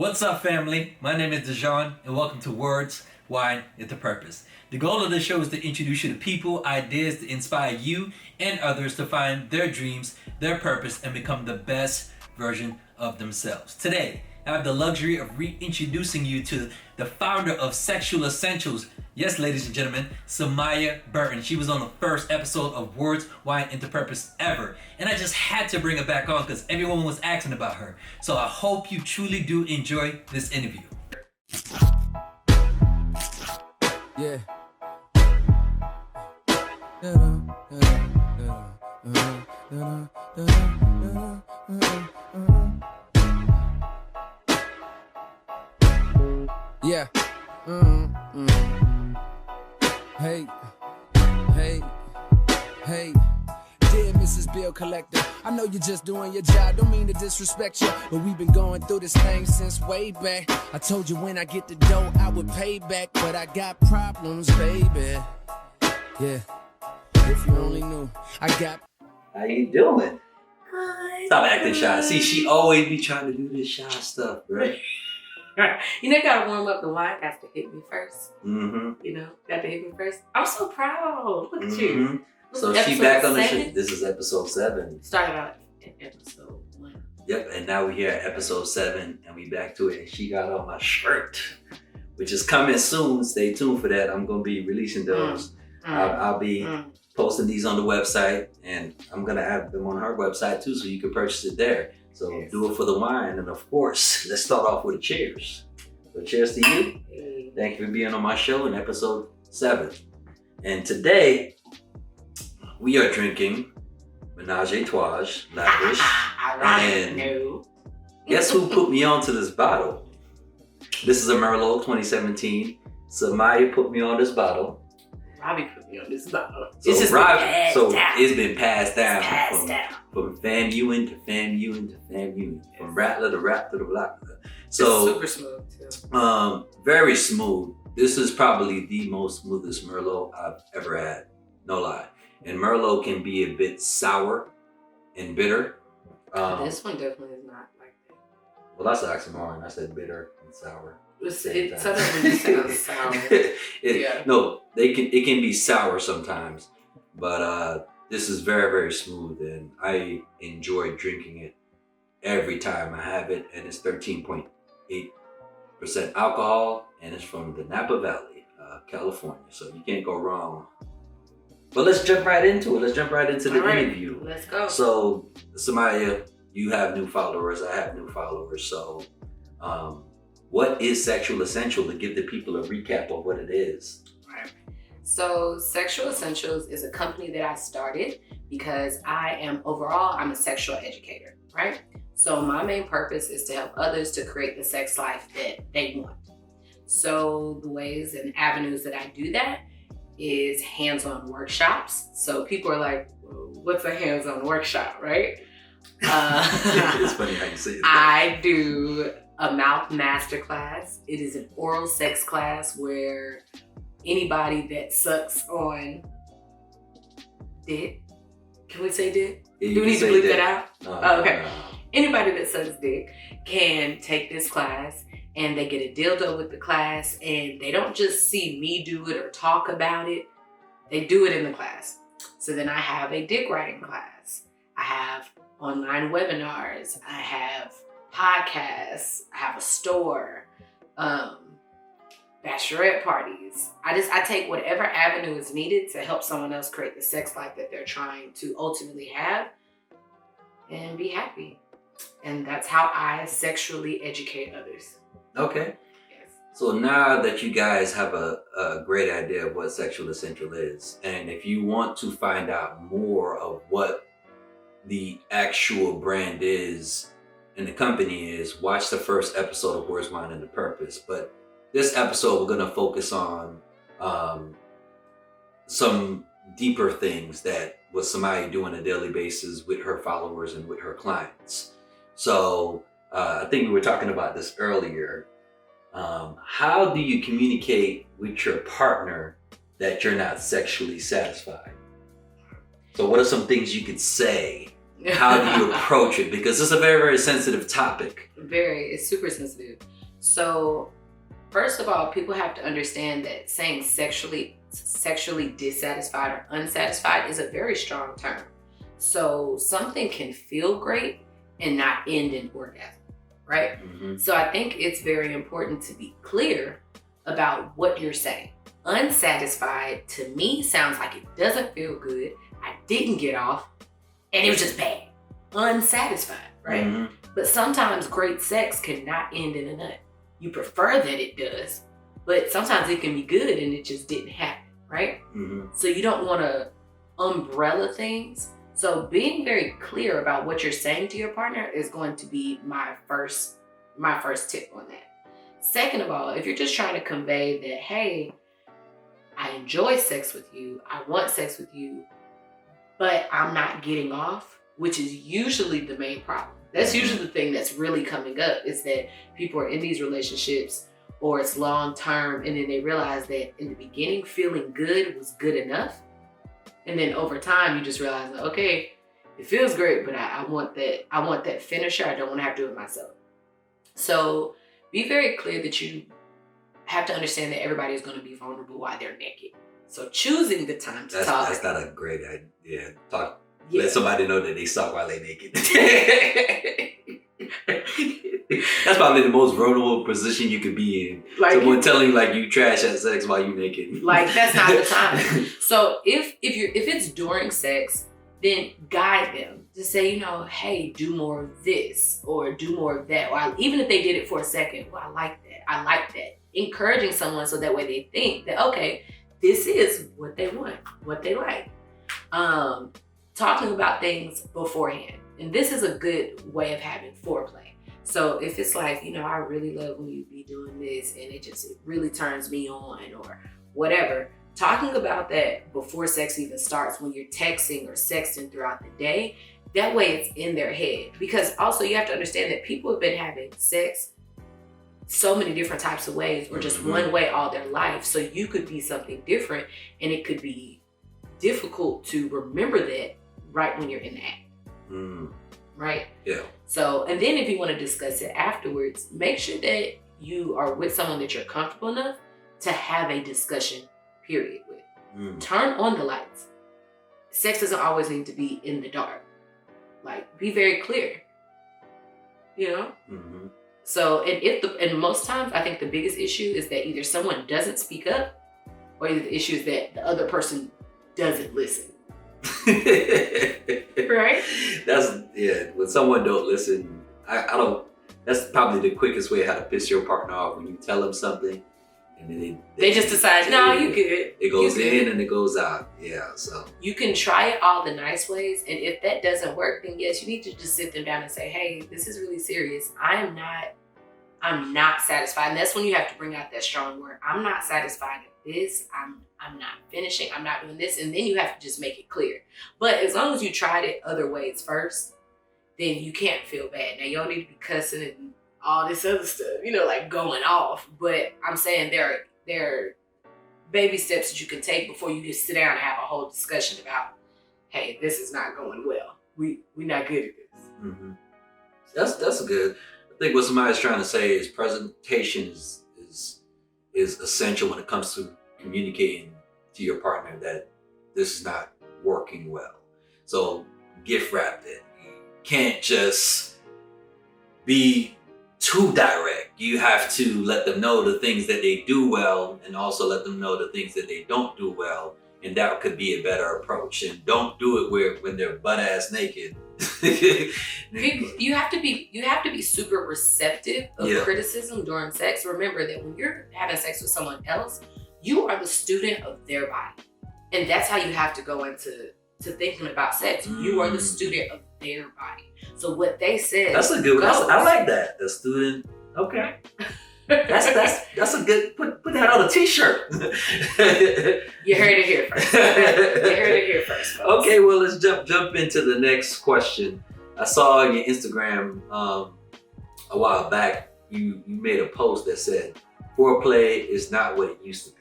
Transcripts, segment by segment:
What's up, family? My name is Dejan, and welcome to Words, Wine, and the Purpose. The goal of this show is to introduce you to people, ideas to inspire you and others to find their dreams, their purpose, and become the best version of themselves. Today, I have the luxury of reintroducing you to the founder of Sexual Essentials. Yes, ladies and gentlemen, Samia Burton. She was on the first episode of Words, Wine, and the Purpose ever. And I just had to bring her back on because everyone was asking about her. So I hope you truly do enjoy this interview. Yeah. Yeah. Hey. Dear Mrs. Bill Collector, I know you're just doing your job, don't mean to disrespect you, but we've been going through this thing since way back. I told you when I get the dough, I would pay back, but I got problems, baby. Yeah, if you only knew, I got... How you doing? Hi. Stop acting shy. See, she always be trying to do this shy stuff, right? You know, you gotta warm up the wine. Got to hit me first. Mm-hmm. You know, got to hit me first. I'm so proud. Look at you. So This she is back on the episode show. This is episode 7. Started out in episode 1. Yep, and now we're here at episode 7, and we back to it. And she got on my shirt, which is coming soon. Stay tuned for that. I'm gonna be releasing those. I'll be posting these on the website, and I'm gonna have them on her website too, so you can purchase it there. So Yes. do it for the wine, and of course, let's start off with a cheers. So cheers to you. Hey. Thank you for being on my show in episode 7. And today, we are drinking Menage a Trois, lavish. And No. guess who put me onto this bottle? This is a Merlot 2017. Samia put me on this bottle. Robbie put me on this bottle. So It's just Rob- been passed so down. it's been passed down, Passed down. from Fam Ewing to Fam Ewing to Fam Ewing, from Rattler to Rattler to Rattler. It's So super smooth too. very smooth. This is probably the most smoothest Merlot I've ever had. No lie. And Merlot can be a bit sour and bitter. This one definitely is not like that. Well, that's an oxymoron. I said bitter and sour. It sometimes when you sound sour. Yeah. No, it can be sour sometimes, but this is very, very smooth, and I enjoy drinking it every time I have it. And it's 13.8% alcohol, and it's from the Napa Valley, California. So you can't go wrong. But let's jump right into it. Let's jump right into the All right, interview. Let's go. So, Samia, you have new followers. I have new followers. So, what is Sexual Essential, to give the people a recap of what it is? Right. So Sexual Essentials is a company that I started because I'm a sexual educator, right? So my main purpose is to help others to create the sex life that they want. So the ways and avenues that I do that is hands-on workshops. So people are like, what's a hands-on workshop, right? It's funny how you say it. I do a mouth masterclass. It is an oral sex class where anybody that sucks on dick, can we say dick? Yeah, Do we need to bleep that out? No, Oh, okay. no. Anybody that sucks dick can take this class, and they get a dildo with the class, and they don't just see me do it or talk about it. They do it in the class. So then I have a dick writing class. I have online webinars. I have podcasts. I have a store. Bachelorette parties. I take whatever avenue is needed to help someone else create the sex life that they're trying to ultimately have and be happy. And that's how I sexually educate others. Okay. Yes. So now that you guys have a great idea of what Sexual Essential is, and if you want to find out more of what the actual brand is and the company is, watch the first episode of Words, Wine, and the Purpose. But this episode, we're going to focus on some deeper things that what Samia do on a daily basis with her followers and with her clients. So I think we were talking about this earlier. How do you communicate with your partner that you're not sexually satisfied? So what are some things you could say how do you approach it? Because it's a very, very sensitive topic. It's super sensitive. So first of all, people have to understand that saying sexually dissatisfied or unsatisfied is a very strong term. So something can feel great and not end in orgasm, right? Mm-hmm. So I think it's very important to be clear about what you're saying. Unsatisfied to me sounds like it doesn't feel good. I didn't get off and it was just bad. Unsatisfied, right? Mm-hmm. But sometimes great sex cannot end in a nut. You prefer that it does, but sometimes it can be good and it just didn't happen, right? Mm-hmm. So you don't want to umbrella things. So being very clear about what you're saying to your partner is going to be my first tip on that. Second of all, if you're just trying to convey that, hey, I enjoy sex with you, I want sex with you, but I'm not getting off, which is usually the main problem. That's usually the thing that's really coming up, is that people are in these relationships or it's long term, and then they realize that in the beginning feeling good was good enough. And then over time you just realize, okay, it feels great, but I want that finisher. I don't want to have to do it myself. So be very clear that you have to understand that everybody is going to be vulnerable while they're naked. So choosing the time to talk. That's not a great idea. Yeah. Let somebody know that they suck while they're naked. That's probably the most vulnerable position you could be in. Like, someone telling you like you trash at sex while you naked. Like, that's not the time. So if it's during sex, then guide them to say, hey, do more of this or do more of that. Or even if they did it for a second, well, I like that. Encouraging someone so that way they think that, okay, this is what they want, what they like. Talking about things beforehand. And this is a good way of having foreplay. So if it's like, I really love when you be doing this and it really turns me on or whatever, talking about that before sex even starts, when you're texting or sexting throughout the day, that way it's in their head. Because also you have to understand that people have been having sex so many different types of ways or just one way all their life. So you could be something different and it could be difficult to remember that right when you're in the act. Right? Yeah. So, and then if you want to discuss it afterwards, make sure that you are with someone that you're comfortable enough to have a discussion period with. Turn on the lights. Sex doesn't always need to be in the dark. Like, be very clear. So, and most times I think the biggest issue is that either someone doesn't speak up or either the issue is that the other person doesn't listen. Right? When someone don't listen, I don't, that's probably the quickest way how to piss your partner off, when you tell them something and then they just decide, no, you good. It goes in and it goes out. Yeah, so. You can try it all the nice ways, and if that doesn't work, then yes, you need to just sit them down and say, hey, this is really serious. I'm not satisfied. And that's when you have to bring out that strong word. I'm not satisfied at this. I'm not finishing. I'm not doing this. And then you have to just make it clear. But as long as you tried it other ways first, then you can't feel bad. Now, you don't need to be cussing and all this other stuff, like going off. But I'm saying there are baby steps that you can take before you just sit down and have a whole discussion about, hey, this is not going well. We're not good at this. That's good. I think what somebody's trying to say is presentation is essential when it comes to communicating to your partner that this is not working well. So gift wrap it. You can't just be too direct. You have to let them know the things that they do well and also let them know the things that they don't do well. And that could be a better approach. And don't do it when they're butt ass naked. You have to be super receptive of criticism during sex. Remember that when you're having sex with someone else, you are the student of their body. And that's how you have to go into thinking about sex. You are the student of their body. So what they said. That's a good one. I like that. The student. Okay. That's a good. Put that on a t-shirt. You heard it here first. Folks. Okay, well, let's jump into the next question. I saw on your Instagram a while back you made a post that said foreplay is not what it used to be.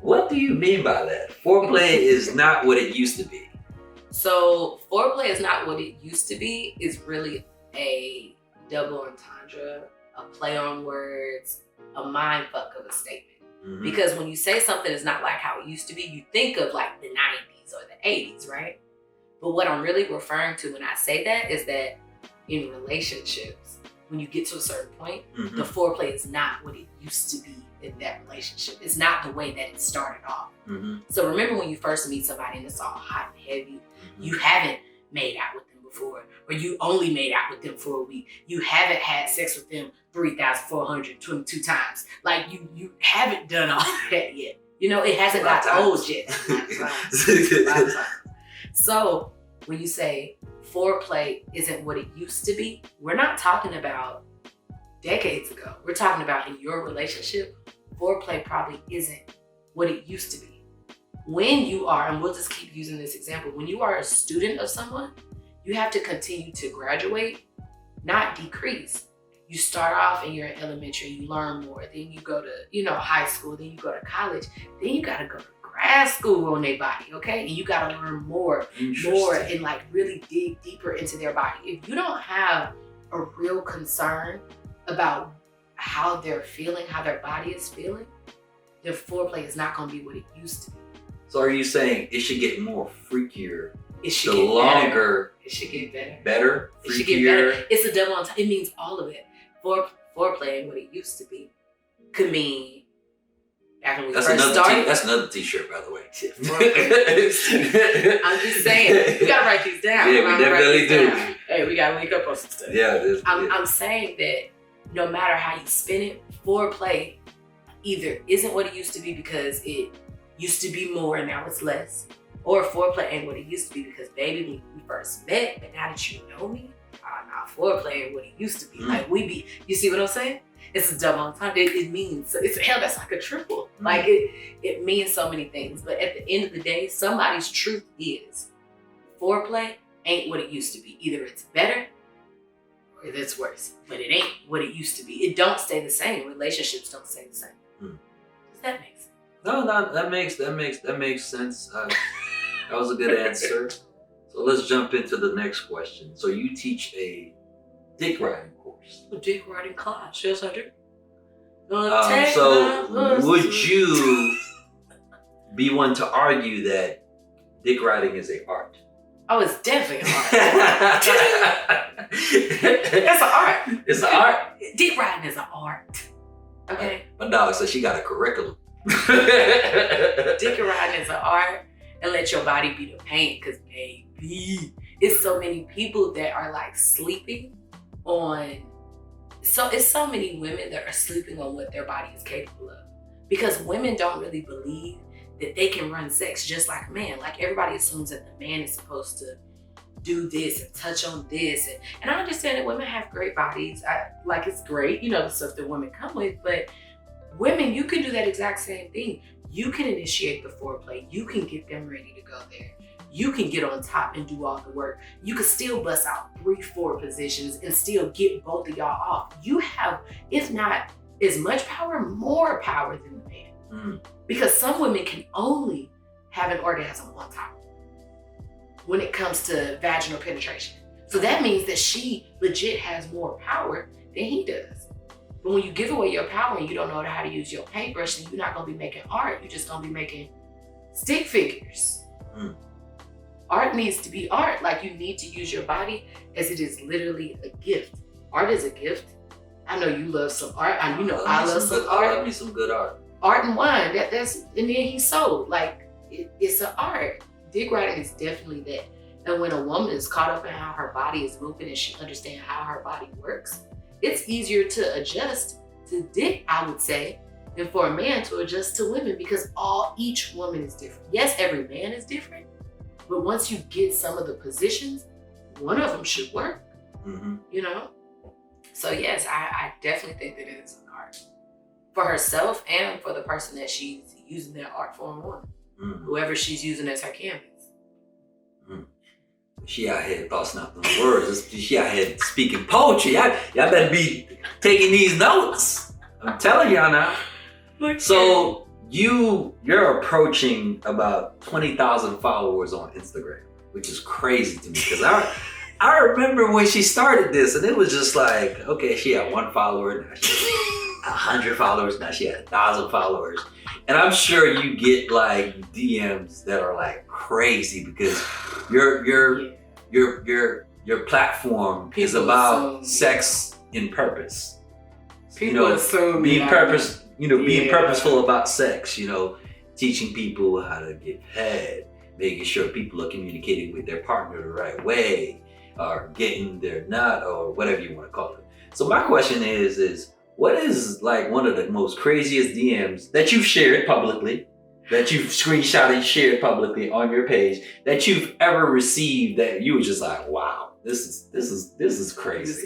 What do you mean by that? Foreplay is not what it used to be. So foreplay is not what it used to be. It's really a double entendre, a play on words, a mind fuck of a statement. Mm-hmm. Because when you say something is not like how it used to be, you think of like the 90s or the 80s, right? But what I'm really referring to when I say that is that in relationships, when you get to a certain point, mm-hmm. the foreplay is not what it used to be in that relationship. It's not the way that it started off. Mm-hmm. So remember when you first meet somebody and it's all hot and heavy, mm-hmm. you haven't made out with them before, or you only made out with them for a week. You haven't had sex with them 3,422 times. Like you haven't done all that yet. You know, it hasn't got old yet. So when you say foreplay isn't what it used to be, we're not talking about decades ago. We're talking about in your relationship, foreplay probably isn't what it used to be. When you are, and we'll just keep using this example, when you are a student of someone, you have to continue to graduate, not decrease. You start off and you're in elementary, you learn more, then you go to, high school, then you go to college, then you gotta go to grad school on their body, okay? And you gotta learn more and like really dig deeper into their body. If you don't have a real concern about how they're feeling, how their body is feeling, their foreplay is not gonna be what it used to be. So are you saying it should get more freakier? It should get longer. It should get better. Better? It should get better. It's a double entendre. It means all of it. Foreplay and what it used to be could mean back when we first started. That's another t-shirt, by the way. I'm just saying, we gotta write these down. Yeah, we definitely do. Hey, we gotta link up on some stuff. Yeah, I'm saying that no matter how you spin it, foreplay either isn't what it used to be because it used to be more and now it's less, or foreplay ain't what it used to be because baby, when we first met, but now that you know me, foreplay ain't what it used to be. Like you see what I'm saying? It's a double entendre. It means, that's like a triple. Like it means so many things. But at the end of the day, somebody's truth is foreplay ain't what it used to be. Either it's better or it's worse. But it ain't what it used to be. It don't stay the same. Relationships don't stay the same. Does that make sense? No, that makes sense. That was a good answer. So let's jump into the next question. So you teach a dick riding course. A dick riding class, yes I do. So would you be one to argue that dick riding is a art? Oh, it's definitely an art. It's an art. It's an art? Dick riding is an art. Okay? My dog said she got a curriculum. Dick riding is an art, and let your body be the paint, because baby, it's so many people that are like sleeping on, it's so many women that are sleeping on what their body is capable of, because women don't really believe that they can run sex just like a man. Like everybody assumes that the man is supposed to do this and touch on this, and I understand that women have great bodies. Like it's great, the stuff that women come with, but women, you can do that exact same thing. You can initiate the foreplay. You can get them ready to go there. You can get on top and do all the work. You can still bust out 3-4 positions and still get both of y'all off. You have, if not as much power, more power than the man. Because some women can only have an orgasm one time when it comes to vaginal penetration. So that means that she legit has more power than he does. But when you give away your power and you don't know how to use your paintbrush, then you're not gonna be making art. You're just gonna be making stick figures. Art needs to be art. Like you need to use your body as it is literally a gift. Art is a gift. I know you love some art. I love some art. I love me some good art. Art and wine. And then he sold. Like it's an art. Dick riding is definitely that. And when a woman is caught up in how her body is moving and she understands how her body works, it's easier to adjust to dick, I would say, than for a man to adjust to women, because each woman is different. Yes, every man is different, but once you get some of the positions, one of them should work, So yes, I definitely think that it is an art for herself and for the person that she's using that art form on, whoever she's using as her canvas. She out here busting out them words. She out here speaking poetry. Y'all better be taking these notes. I'm telling y'all now. So you're approaching about 20,000 followers on Instagram. which is crazy to me because I remember when she started this, and it was just like, okay, she had 1 follower, now she had 100 followers, now she had 1,000 followers, and I'm sure you get like DMs that are like crazy because your platform is about sex in purpose. People assume being being purposeful about sex. Teaching people how to get head, making sure people are communicating with their partner the right way, or getting their nut, or whatever you want to call it. So my question is what is like one of the most craziest DMs that you've shared publicly, that you've screenshotted and shared publicly on your page, that you've ever received that you were just like, wow, this is crazy. This is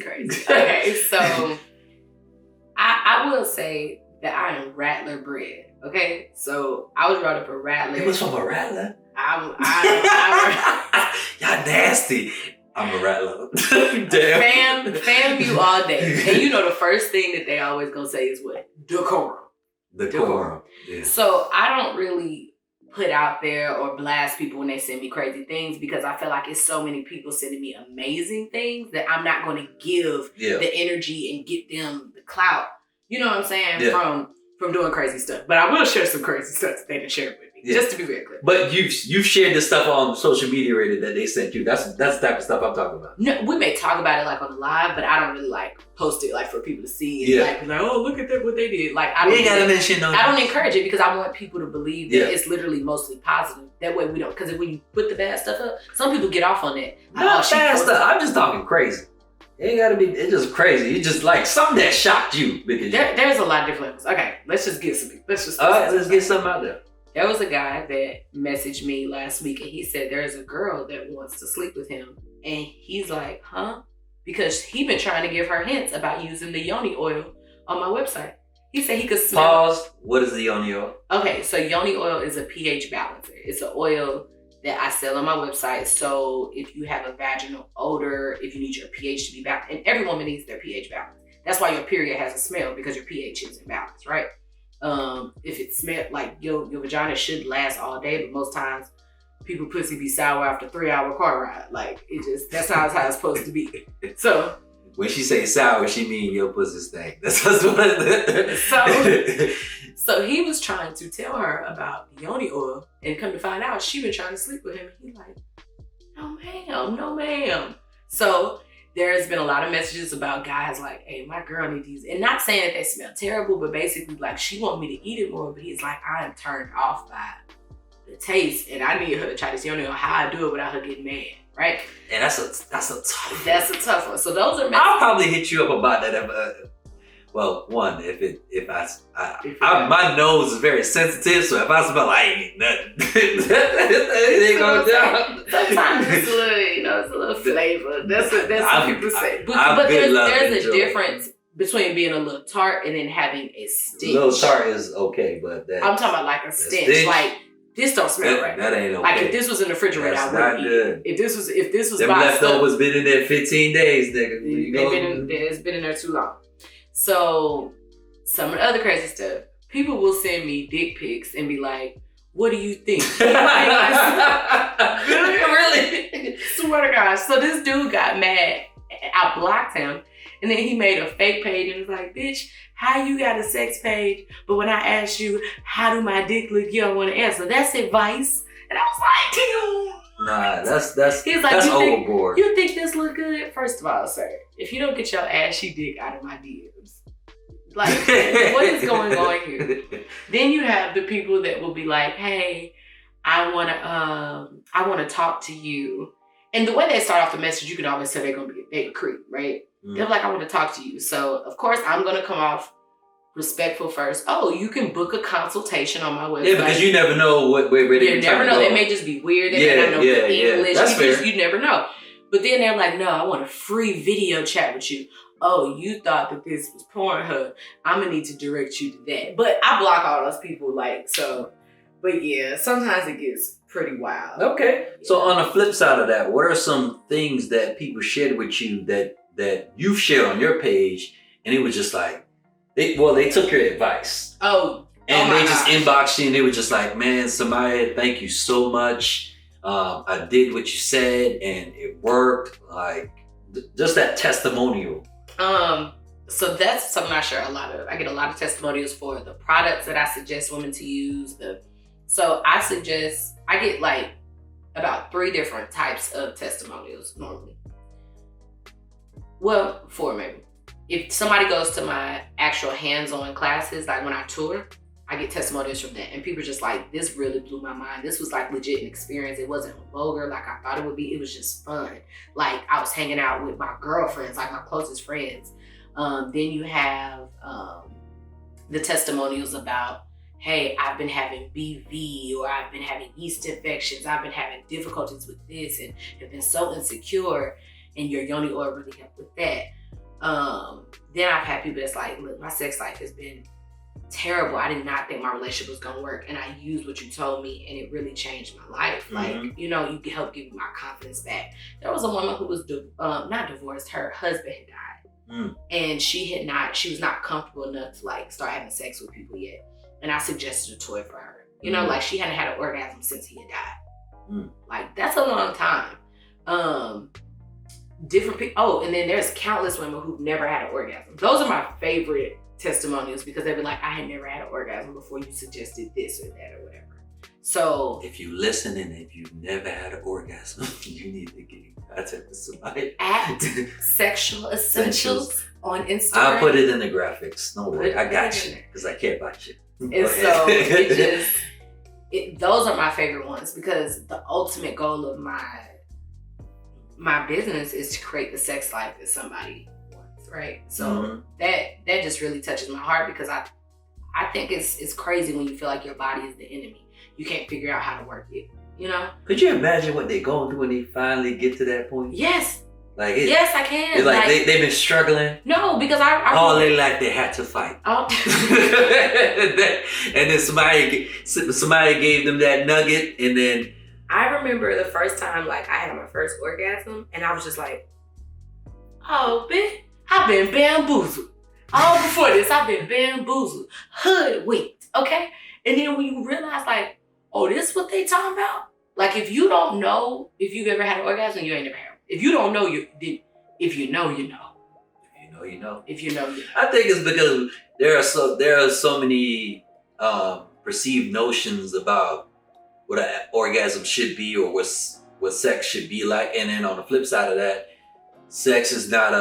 crazy. Okay, so I will say that I am Rattler bred. Okay, so I was brought up a Rattler. It was from a Rattler. Y'all nasty. I'm a Rattler. Damn. Fam you all day. And the first thing that they always gonna say is what? Decorum. Yeah. So I don't really put out there or blast people when they send me crazy things because I feel like it's so many people sending me amazing things that I'm not going to give the energy and get them the clout. You know what I'm saying? Yeah. From doing crazy stuff. But I will share some crazy stuff that they didn't share with me. Just to be very clear. But you've shared this stuff on social media already that they sent you. That's the type of stuff I'm talking about. No, we may talk about it like on the live, but I don't really like post it like for people to see and like, oh, look at that, what they did. Like I don't encourage it because I want people to believe that it's literally mostly positive. That way we don't, because when you put the bad stuff up, some people get off on that. Not bad stuff. I'm just talking crazy. It ain't gotta be, it's just crazy. It's just like something that shocked you because there's a lot of different levels. Okay, let's just get something out there. There was a guy that messaged me last week and he said there's a girl that wants to sleep with him. And he's like, huh? Because he been trying to give her hints about using the yoni oil on my website. He said he could smell. Pause. What is the yoni oil? Okay, so yoni oil is a pH balancer. It's an oil that I sell on my website. So if you have a vaginal odor, if you need your pH to be balanced, and every woman needs their pH balanced. That's why your period has a smell because your pH is imbalanced, right? If it smells like your vagina should last all day, but most times people pussy be sour after 3-hour car ride. Like that's not how it's supposed to be. So when she say sour, she mean your pussy stank. That's what. So he was trying to tell her about yoni oil, and come to find out, she been trying to sleep with him. He's like, no ma'am. So there's been a lot of messages about guys like, hey, my girl need these. And not saying that they smell terrible, but basically like she want me to eat it more. But he's like, I am turned off by the taste. And I need her to try this yoni on how I do it without her getting mad. Right? And that's a tough one. That's a tough one. So those are messages. I'll probably hit you up about that. Well, one, my nose is very sensitive, so if I smell, I ain't eating nothing. It ain't going down. Sometimes it's a little flavor. That's what people say. But there's a difference between being a little tart and then having a stench. A little tart is okay, but I'm talking about like a stench. Like this don't smell right. That ain't okay. Like if this was in the refrigerator, I wouldn't eat it. If this was them leftovers been in there 15 days, nigga. It's been in there too long. So some of the other crazy stuff, people will send me dick pics and be like, what do you think? Really? Swear to God. So this dude got mad. I blocked him. And then he made a fake page and was like, bitch, how you got a sex page? But when I asked you, how do my dick look? You don't want to answer. That's advice. And I was like, nah, that's he's like, that's overboard. You think this look good? First of all, sir, if you don't get your ashy dick out of my DMs, like, what is going on here? Then you have the people that will be like, hey, I wanna talk to you. And the way they start off the message, you can always tell they're gonna be a creep, right? They're like, I want to talk to you. So of course I'm gonna come off respectful first. Oh, you can book a consultation on my website. Yeah, because you never know where you never know. They may just be weird. They may not know English. That's fair. You never know. But then they're like, no, I want a free video chat with you. Oh, you thought that this was Pornhub. I'm gonna need to direct you to that. But I block all those people, like, so. But yeah, sometimes it gets pretty wild. Okay. So on the flip side of that, what are some things that people shared with you that you've shared on your page, and it was just like, they took your advice. Oh. And they just inboxed you, and they were just like, man, Samia, thank you so much. I did what you said and it worked. Like just that testimonial. So that's something I share a lot of. I get a lot of testimonials for the products that I suggest women to use. So I get like about 3 different types of testimonials normally. Well, 4 maybe. If somebody goes to my actual hands-on classes, like when I tour, I get testimonials from that. And people are just like, this really blew my mind. This was like legit an experience. It wasn't vulgar like I thought it would be. It was just fun. Like I was hanging out with my girlfriends, like my closest friends. Then you have the testimonials about, hey, I've been having BV, or I've been having yeast infections. I've been having difficulties with this and have been so insecure, and your yoni oil really helped with that. Then I've had people that's like, look, my sex life has been terrible. I did not think my relationship was gonna work, and I used what you told me, and it really changed my life. Like, you know, you help give me my confidence back. There was a woman who was not divorced. Her husband had died, and she was not comfortable enough to like start having sex with people yet. And I suggested a toy for her. You know, like she hadn't had an orgasm since he had died. Like that's a long time. Different people. Oh, and then there's countless women who've never had an orgasm. Those are my favorite testimonials because they'd be like, I had never had an orgasm before you suggested this or that or whatever. So if you listen and if you've never had an orgasm, you need to get in contact with somebody. At Sexual Essentials on Instagram. I'll put it in the graphics. No worry, I got you because I care about you. And so it just, those are my favorite ones because the ultimate goal of my business is to create the sex life that somebody wants, right? So that just really touches my heart because I think it's crazy when you feel like your body is the enemy. You can't figure out how to work it, you know? Could you imagine what they're going through when they finally get to that point? Yes. Like yes, I can. It's like they've been struggling. No, because I all their life they had to fight. Oh. And then somebody gave them that nugget, and then I remember the first time like I had my first orgasm, and I was just like, oh, bitch, I've been bamboozled. All before this, I've been bamboozled, hoodwinked, okay? And then when you realize like, oh, this is what they talking about? Like if you don't know if you've ever had an orgasm, you ain't never had one. If you don't know, if you know, you know. If you know, you know. If you know, you know. I think it's because there are so many perceived notions about what an orgasm should be or what sex should be like, and then on the flip side of that, sex is not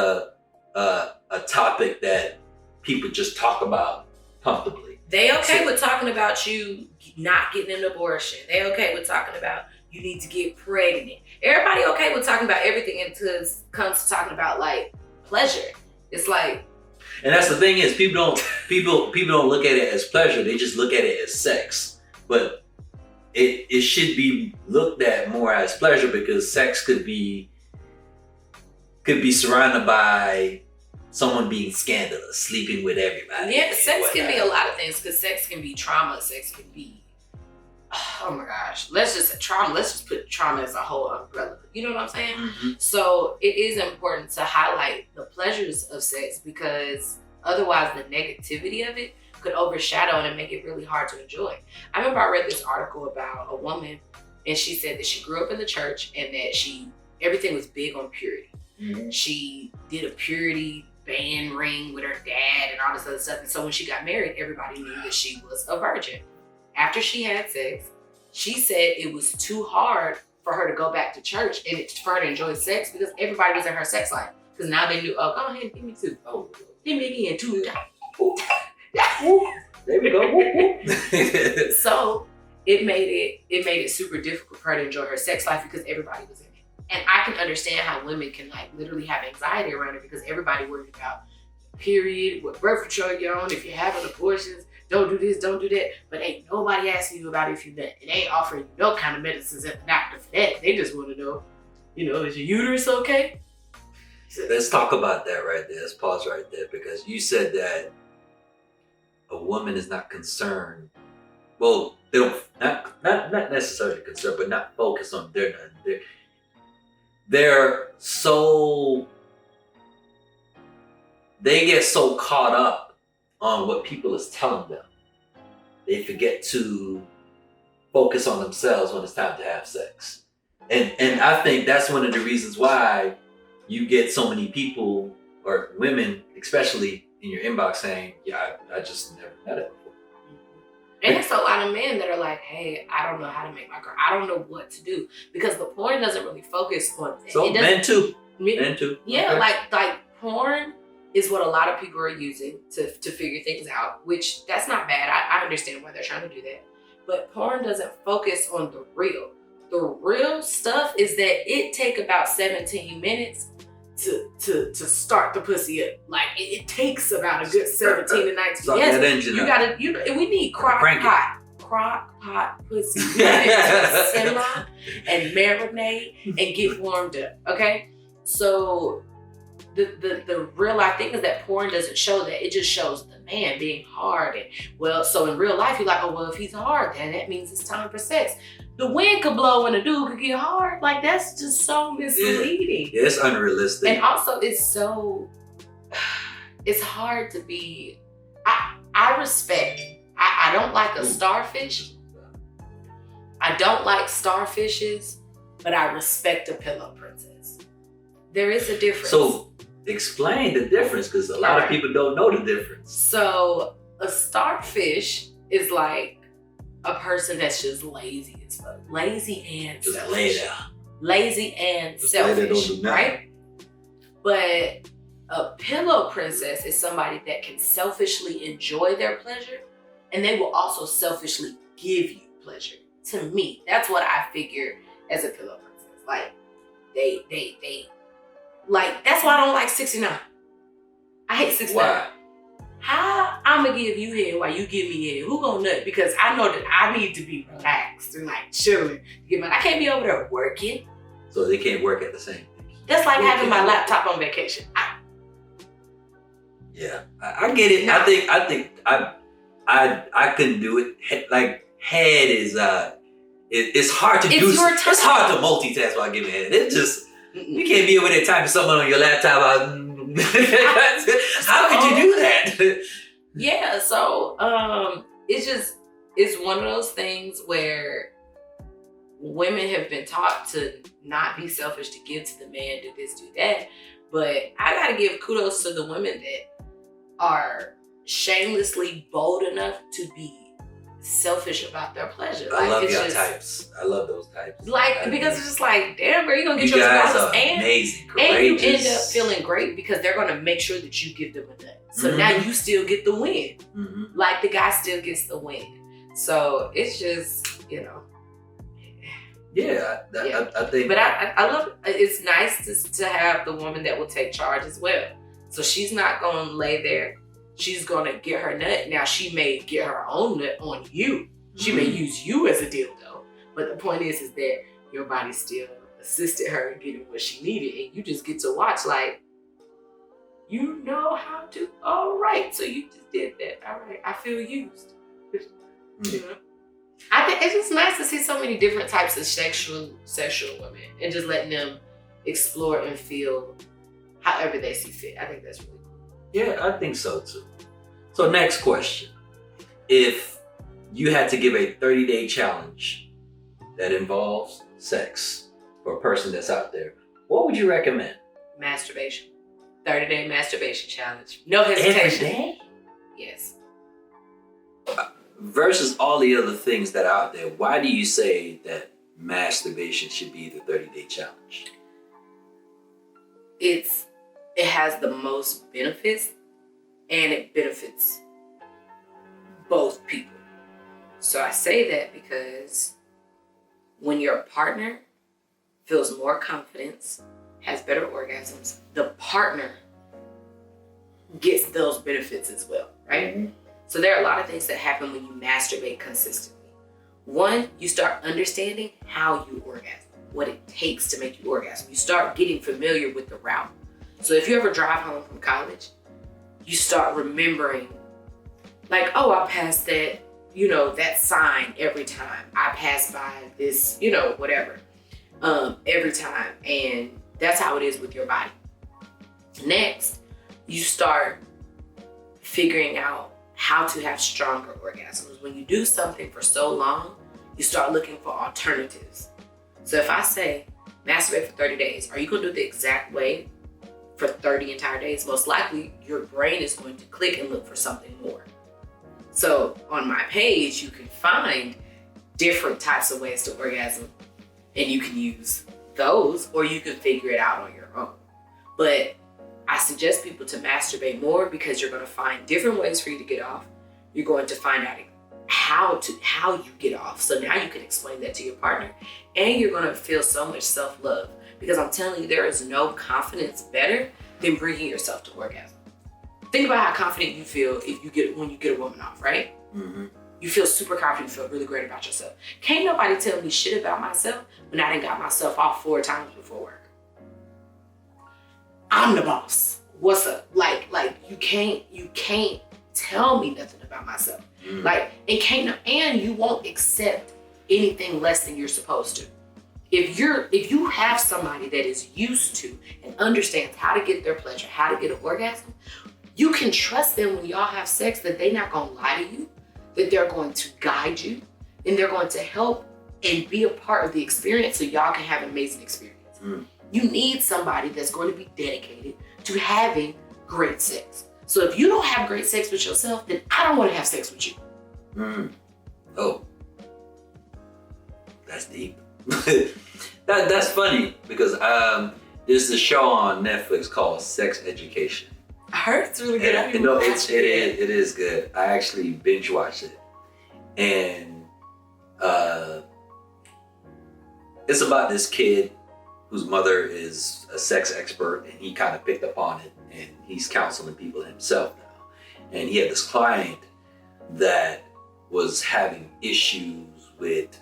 a topic that people just talk about comfortably. They okay with talking about you not getting an abortion. They okay with talking about you need to get pregnant. Everybody okay with talking about everything until it comes to talking about like pleasure. It's like, and that's the thing is people don't look at it as pleasure. They just look at it as sex. But it should be looked at more as pleasure because sex could be surrounded by someone being scandalous, sleeping with everybody. Yeah, sex can be a lot of things because sex can be trauma. Sex can be, oh my gosh, let's just put trauma as a whole umbrella. You know what I'm saying? Mm-hmm. So it is important to highlight the pleasures of sex because otherwise the negativity of it could overshadow it and make it really hard to enjoy. I remember I read this article about a woman and she said that she grew up in the church and that everything was big on purity. Mm-hmm. She did a purity band ring with her dad and all this other stuff. And so when she got married, everybody knew that she was a virgin. After she had sex, she said it was too hard for her to go back to church and for her to enjoy sex because everybody was in her sex life. Because now they knew, oh, go ahead, give me two. Oh, give me again, two. There we go. So it made it super difficult for her to enjoy her sex life because everybody was in it. And I can understand how women can like literally have anxiety around it because everybody worried about period, what birth control you're on, if you're having abortions, don't do this, don't do that. But ain't nobody asking you about if you're nut. It ain't offering you no kind of medicines at the doctor for that. They just want to know, is your uterus okay? Let's talk about that right there. Let's pause right there because you said that a woman is not concerned. Well, they don't not necessarily concerned, but not focused on they get so caught up on what people is telling them. They forget to focus on themselves when it's time to have sex. And I think that's one of the reasons why you get so many people or women, especially in your inbox, saying, "Yeah, I just never met it before." And it's a lot of men that are like, hey, I don't know how to make my girl. I don't know what to do. Because the porn doesn't really focus on that. So men too. Men too. Yeah, Okay. like porn is what a lot of people are using to figure things out, which that's not bad. I understand why they're trying to do that. But porn doesn't focus on the real. The real stuff is that it take about 17 minutes to start the pussy up. Like it takes about a good 17 to 19. Start Yes, that engine you up. gotta. We need crock pot pussy. You gotta just simmer and marinate and get warmed up. Okay, so the real life thing is that porn doesn't show that. It just shows the man being hard. And well, so in real life, you're like, oh well, if he's hard, then that means it's time for sex. The wind could blow and a dude could get hard. Like that's just so misleading. Yeah, it's unrealistic. And also it's hard to be, I respect, I don't like a starfish. I don't like starfishes, but I respect a pillow princess. There is a difference. So explain the difference, because a lot of people don't know the difference. So a starfish is like a person that's just lazy as fuck. Lazy and Just selfish. lay down. Lazy and Just lay there, don't selfish, do nothing. right? But a pillow princess is somebody that can selfishly enjoy their pleasure, and they will also selfishly give you pleasure. To me, that's what I figure as a pillow princess. Like they like, that's why I don't like 69. I hate 69. Why? How I'm gonna give you head while you give me head? Who gonna nut? Because I know that I need to be relaxed and like chilling. I can't be over there working. So they can't work at the same thing. That's like having my laptop on vacation. Yeah, I get it. No. I think I couldn't do it. Like head is it's hard to do. Your It's hard to multitask while giving head. It's just you can't be over there typing something on your laptop. How could you do that? Yeah, so it's one of those things where women have been taught to not be selfish, to give to the man, do this, do that. But I gotta give kudos to the women that are shamelessly bold enough to be selfish about their pleasure. I love it's your just, types. I love those types. Like, because it's just like, damn, girl, you're gonna get You your guys spouse are amazing, and you courageous. end up feeling great because they're gonna make sure that you give them a nut. So now you still get the win. Mm-hmm. Like the guy still gets the win. So it's just, Yeah, I think. But I love it. It's nice to have the woman that will take charge as well. So she's not gonna lay there. She's gonna get her nut. Now she may get her own nut on you. She may use you as a dildo. But the point is that your body still assisted her in getting what she needed, and you just get to watch like, you know how to. All right, so you just did that. All right, I feel used. You know? I think it's just nice to see so many different types of sexual women and just letting them explore and feel however they see fit. I think that's really cool. Yeah, I think so too. So next question. If you had to give a 30-day challenge that involves sex for a person that's out there, what would you recommend? Masturbation. 30-day masturbation challenge. No hesitation. Every day? Yes. Versus all the other things that are out there, why do you say that masturbation should be the 30-day challenge? It has the most benefits, and it benefits both people. So I say that because when your partner feels more confidence, has better orgasms, the partner gets those benefits as well, right? Mm-hmm. So there are a lot of things that happen when you masturbate consistently. One, you start understanding how you orgasm, what it takes to make you orgasm. You start getting familiar with the route. So if you ever drive home from college, you start remembering, like, oh, I passed that, that sign every time. I pass by this, whatever, every time. And that's how it is with your body. Next, you start figuring out how to have stronger orgasms. When you do something for so long, you start looking for alternatives. So if I say masturbate for 30 days, are you going to do it the exact way for 30 entire days? Most likely your brain is going to click and look for something more. So on my page, you can find different types of ways to orgasm, and you can use those, or you can figure it out on your own. But I suggest people to masturbate more because you're going to find different ways for you to get off. You're going to find out how you get off. So now you can explain that to your partner, and you're going to feel so much self-love, because I'm telling you, there is no confidence better than bringing yourself to orgasm. Think about how confident you feel when you get a woman off, right? Mm-hmm. You feel super confident, you feel really great about yourself. Can't nobody tell me shit about myself when I done got myself off 4 times before work. I'm the boss. What's up? Like you can't tell me nothing about myself. And you won't accept anything less than you're supposed to. If you have somebody that is used to and understands how to get their pleasure, how to get an orgasm, you can trust them when y'all have sex that they're not gonna lie to you, that they're going to guide you, and they're going to help and be a part of the experience so y'all can have an amazing experience. You need somebody that's going to be dedicated to having great sex. So if you don't have great sex with yourself, then I don't want to have sex with you. Oh, that's deep. That's funny because there's a show on Netflix called Sex Education. I heard it's really good. It is good. I actually binge watched it, and it's about this kid whose mother is a sex expert, and he kind of picked up on it, and he's counseling people himself now. And he had this client that was having issues with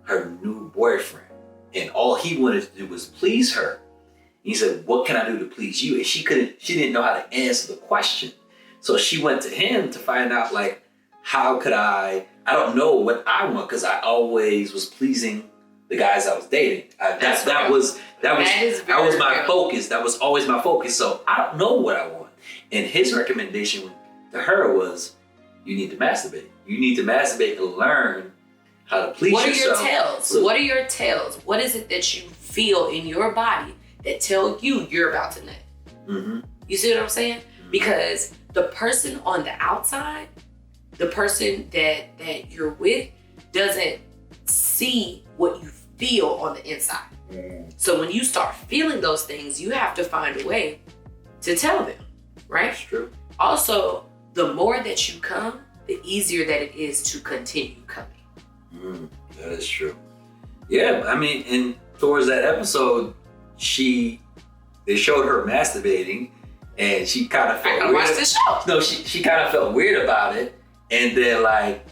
her new boyfriend, and all he wanted to do was please her. He said, "What can I do to please you?" And she didn't know how to answer the question. So she went to him to find out, like, how could I don't know what I want, because I always was pleasing the guys I was dating. That was my focus. That was always my focus. So I don't know what I want. And his recommendation to her was, you need to masturbate. You need to masturbate and learn how to please yourself. What are your tells? What are your tells? What is it that you feel in your body that tell you you're about to nut? Mm-hmm. You see what I'm saying? Mm-hmm. Because the person on the outside, the person that you're with, doesn't see what you feel on the inside. Mm. So when you start feeling those things, you have to find a way to tell them, right? That's true. Also, the more that you come, the easier that it is to continue coming. That is true. Yeah, I mean, and towards that episode, they showed her masturbating, and she kind of felt weird. Watch the show. No, she kind of felt weird about it, and then like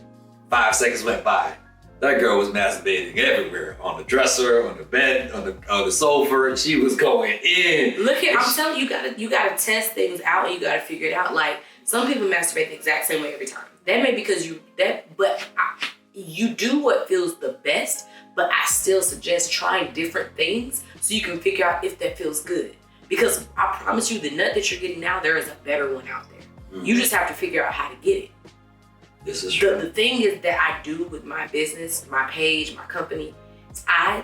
5 seconds went by. That girl was masturbating everywhere, on the dresser, on the bed, on the sofa, and she was going in. Look here, I'm telling you, you gotta test things out, and you gotta figure it out. Like, some people masturbate the exact same way every time. That may be because you do what feels the best, but I still suggest trying different things so you can figure out if that feels good. Because I promise you, the nut that you're getting now, there is a better one out there. Mm-hmm. You just have to figure out how to get it. This is true. The thing is that I do with my business, my page, my company, is I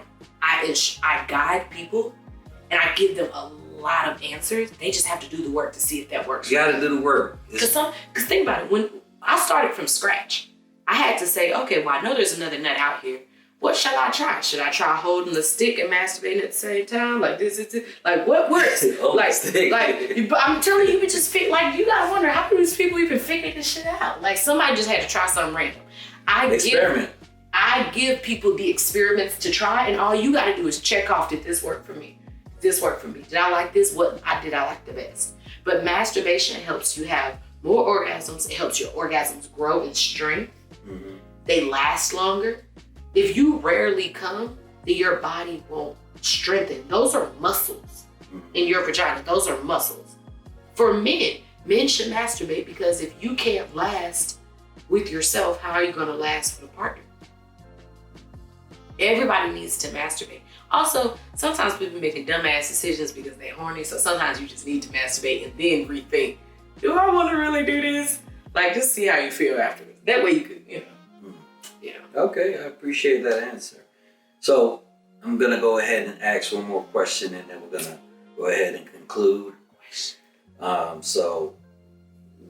guide people, and I give them a lot of answers. They just have to do the work to see if that works. You gotta do the work. Because think about it, when I started from scratch, I had to say, okay, well, I know there's another nut out here. What shall I try? Should I try holding the stick and masturbating at the same time? Like this is like what works? I'm telling you, it just fit. Like, you gotta wonder, how do these people even figure this shit out? Like, somebody just had to try something random. I give people the experiments to try, and all you gotta do is check off, did this work for me? This worked for me. Did I like this? What did I like the best? But masturbation helps you have more orgasms. It helps your orgasms grow in strength. Mm-hmm. They last longer. If you rarely come, then your body won't strengthen. Those are muscles in your vagina. Those are muscles. For men should masturbate, because if you can't last with yourself, how are you going to last with a partner? Everybody needs to masturbate. Also, sometimes people making dumbass decisions because they're horny, so sometimes you just need to masturbate and then rethink, do I want to really do this? Like, just see how you feel afterwards. That way you could, Okay, I appreciate that answer. So I'm gonna go ahead and ask one more question, and then we're gonna go ahead and conclude. So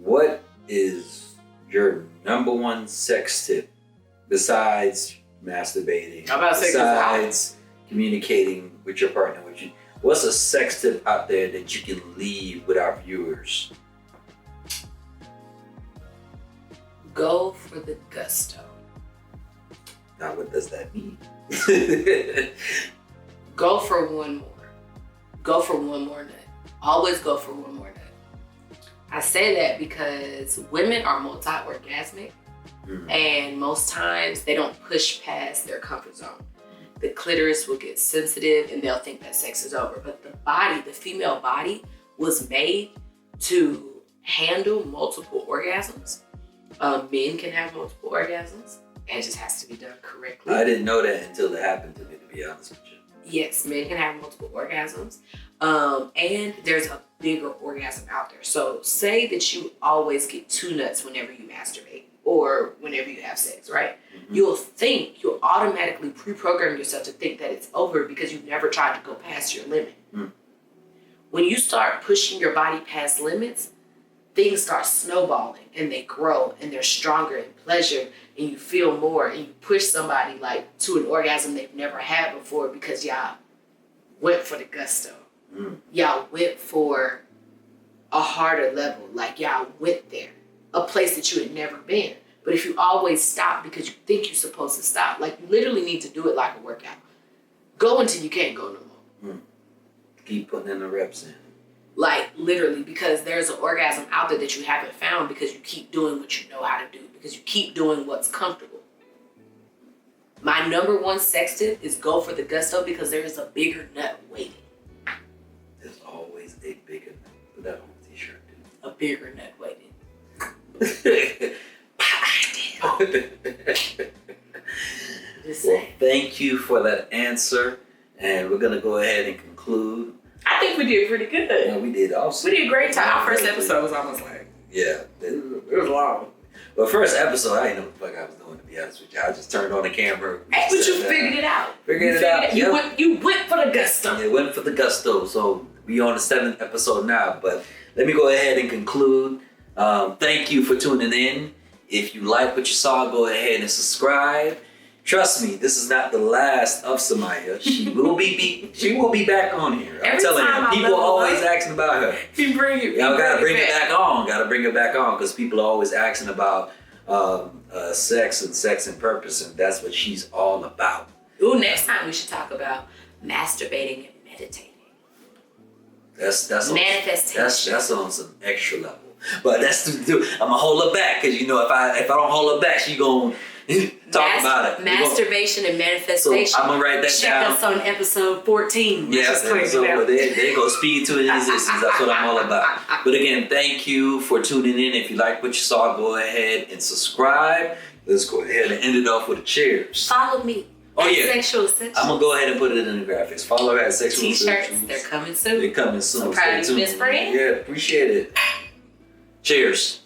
what is your number one sex tip besides masturbating? I'm about to say, besides communicating with your partner? What's a sex tip out there that you can leave with our viewers? Go for the gusto. Now, what does that mean? Go for one more. Go for one more nut. Always go for one more nut. I say that because women are multi-orgasmic, and most times they don't push past their comfort zone. The clitoris will get sensitive and they'll think that sex is over. But the body, the female body, was made to handle multiple orgasms. Men can have multiple orgasms. It just has to be done correctly. I didn't know that until it happened to me, to be honest with you. Yes, men can have multiple orgasms. And there's a bigger orgasm out there. So say that you always get 2 nuts whenever you masturbate or whenever you have sex, right? Mm-hmm. You'll automatically pre-program yourself to think that it's over because you've never tried to go past your limit. When you start pushing your body past limits, things start snowballing and they grow and they're stronger in pleasure and you feel more and you push somebody like to an orgasm they've never had before because y'all went for the gusto. Y'all went for a harder level. Like y'all went there, a place that you had never been. But if you always stop because you think you're supposed to stop, like you literally need to do it like a workout. Go until you can't go no more. Keep putting in the reps in. Like literally, because there's an orgasm out there that you haven't found because you keep doing what you know how to do, because you keep doing what's comfortable. My number one sex tip is go for the gusto because there is a bigger nut waiting. There's always a bigger nut. Put that on a t-shirt, dude. A bigger nut waiting. Well, thank you for that answer. And we're going to go ahead and conclude. I think we did pretty good. Yeah, we did awesome. We did a great time. Our first episode was almost like... Yeah. It was long. But first episode, I didn't know what the fuck I was doing, to be honest with you. I just turned on the camera. Hey, but you figured it out. Figured it out. You went for the gusto. Yeah, went for the gusto. So we on the 7th episode now. But let me go ahead and conclude. Thank you for tuning in. If you like what you saw, go ahead and subscribe. Trust me, this is not the last of Samia. She will be back on here. I'm telling you, people are always asking about her. You bring it. Y'all gotta bring it back on. Gotta bring it back on because people are always asking about sex and purpose, and that's what she's all about. Ooh, next time we should talk about masturbating and meditating. That's manifestation. That's on some extra level. But that's I'm gonna hold her back because you know if I don't hold her back, she gonna talk about it. Masturbation and manifestation. So I'm gonna write that down. Check us on episode 14. Yeah, episode they go speed to existence. That's what I'm all about. But again, thank you for tuning in. If you like what you saw, go ahead and subscribe. Let's go ahead and end it off with a cheers. Follow me. Oh yeah, Sexual Essentials. I'm gonna go ahead and put it in the graphics. Follow her at Sexual T-shirts. Essentials. They're coming soon. They're coming soon. So proud of you, Miss Friend. Yeah, appreciate it. Cheers.